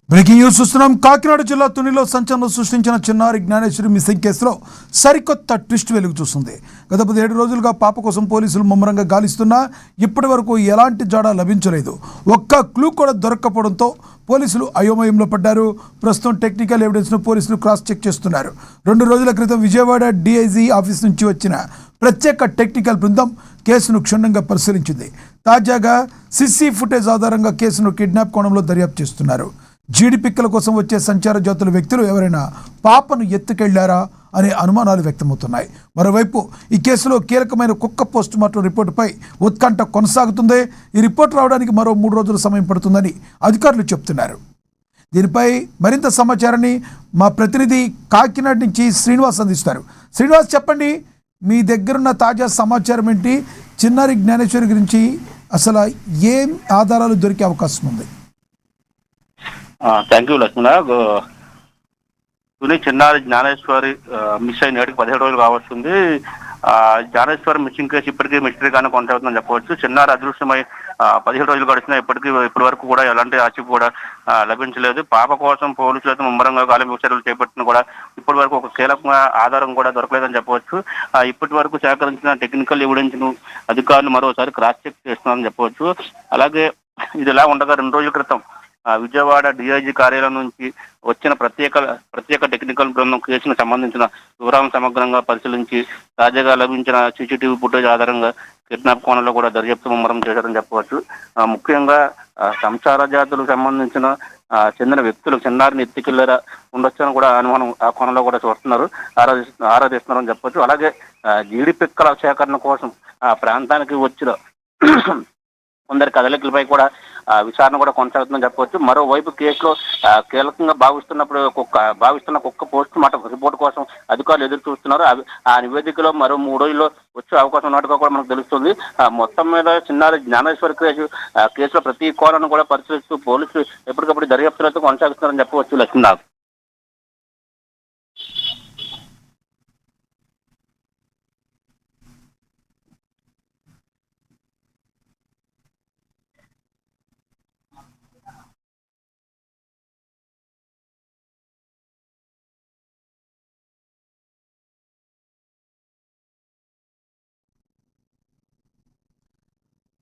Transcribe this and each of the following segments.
Breaking news చూస్తున్నాం. కాకినాడ జిల్లా తునిలో సంచలనం సృష్టించిన చిన్నారి జ్ఞానేశ్వరి మిస్సింగ్ కేసులో సరికొత్త ట్విస్ట్ వెలుగు చూస్తుంది. గత 17 రోజులుగా పాప కోసం పోలీసులు ముమ్మరంగా గాలిస్తున్నా ఇప్పటి వరకు ఎలాంటి జాడ లభించలేదు. ఒక్క క్లూ కూడా దొరక్కపోవడంతో పోలీసులు అయోమయంలో పడ్డారు. ప్రస్తుతం టెక్నికల్ ఎవిడెన్స్ను పోలీసులు క్రాస్ చెక్ చేస్తున్నారు. 2 రోజుల క్రితం విజయవాడ DIG ఆఫీస్ నుంచి వచ్చిన ప్రత్యేక టెక్నికల్ బృందం కేసును క్షుణ్ణంగా పరిశీలించింది. తాజాగా సిసి ఫుటేజ్ ఆధారంగా కేసును కిడ్నాప్ కోణంలో దర్యాప్తు చేస్తున్నారు. జీడి పిక్కల కోసం వచ్చే సంచార జాతుల వ్యక్తులు ఎవరైనా పాపను ఎత్తుకెళ్లారా అనే అనుమానాలు వ్యక్తమవుతున్నాయి. మరోవైపు ఈ కేసులో కీలకమైన కుక్క పోస్టుమార్టం రిపోర్టుపై ఉత్కంఠ కొనసాగుతుంది. ఈ రిపోర్టు రావడానికి మరో 3 రోజుల సమయం పడుతుందని అధికారులు చెబుతున్నారు. దీనిపై మరింత సమాచారాన్ని మా ప్రతినిధి కాకినాడ నుంచి శ్రీనివాస్ అందిస్తారు. శ్రీనివాస్, చెప్పండి, మీ దగ్గరున్న తాజా సమాచారం ఏంటి? చిన్నారి జ్ఞానేశ్వరి గురించి అసలు ఏం ఆధారాలు దొరికే అవకాశం ఉంది? థ్యాంక్ యూ లక్ష్మణ. చిన్నారి జ్ఞానేశ్వరి మిస్ అయిన నేటికి 17 రోజులు కావస్తుంది. జ్ఞానేశ్వరి మిస్సింగ్ కేసు ఇప్పటికీ మిస్టరీగానే కొనసాగుతుందని చెప్పవచ్చు. చిన్నారి అదృశ్యమై 17 రోజులు గడిచినా ఇప్పటి వరకు కూడా ఎలాంటి ఆచూకీ కూడా లభించలేదు. పాప కోసం పోలీసులు అయితే ముమ్మరంగా గాలింపు చర్యలు చేపట్టిన కూడా ఇప్పటి వరకు ఒక కీలకమైన ఆధారం కూడా దొరకలేదని చెప్పవచ్చు. ఇప్పటి వరకు సేకరించిన టెక్నికల్ ఎవిడెన్స్ ను అధికారులు మరోసారి క్రాస్ చెక్ చేస్తున్నారని చెప్పవచ్చు. అలాగే ఇది ఇలా ఉండగా 2 రోజుల క్రితం విజయవాడ DIG కార్యాలయం నుంచి వచ్చిన ప్రత్యేక టెక్నికల్ బృందం కేసుకు సంబంధించిన వివరాలను సమగ్రంగా పరిశీలించి తాజాగా లభించిన CCTV ఫుటేజ్ ఆధారంగా కిడ్నాప్ కోణంలో కూడా దర్యాప్తు ముమ్మరం చేశారని చెప్పవచ్చు. ముఖ్యంగా సంచార జాతులకు సంబంధించిన చెందిన వ్యక్తులు చిన్నారిని ఎత్తుకెళ్లారా ఉండొచ్చని కూడా అనుమానం ఆ కోణంలో కూడా చూస్తున్నారు, ఆరాధిస్తున్నారని చెప్పవచ్చు. అలాగే జీడి పిక్కల సేకరణ కోసం ఆ ప్రాంతానికి వచ్చిన కొందరి కదలికలపై కూడా విచారణ కూడా కొనసాగుతుందని చెప్పవచ్చు. మరోవైపు కేసులో కీలకంగా భావిస్తున్న కుక్క పోస్ట్ మార్టం రిపోర్ట్ కోసం అధికారులు ఎదురు చూస్తున్నారు. ఆ నివేదికలో మరో 3 రోజుల్లో వచ్చే అవకాశం ఉన్నట్టుగా కూడా మనకు తెలుస్తుంది. మొత్తం మీద చిన్నారి జ్ఞానేశ్వరి కేసులో ప్రతి కోణాన్ని కూడా పరిశీలిస్తూ పోలీసులు ఎప్పటికప్పుడు దర్యాప్తులతో కొనసాగుతున్నారని చెప్పవచ్చు. లక్ష్మణ.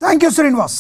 Thank you Srinivas.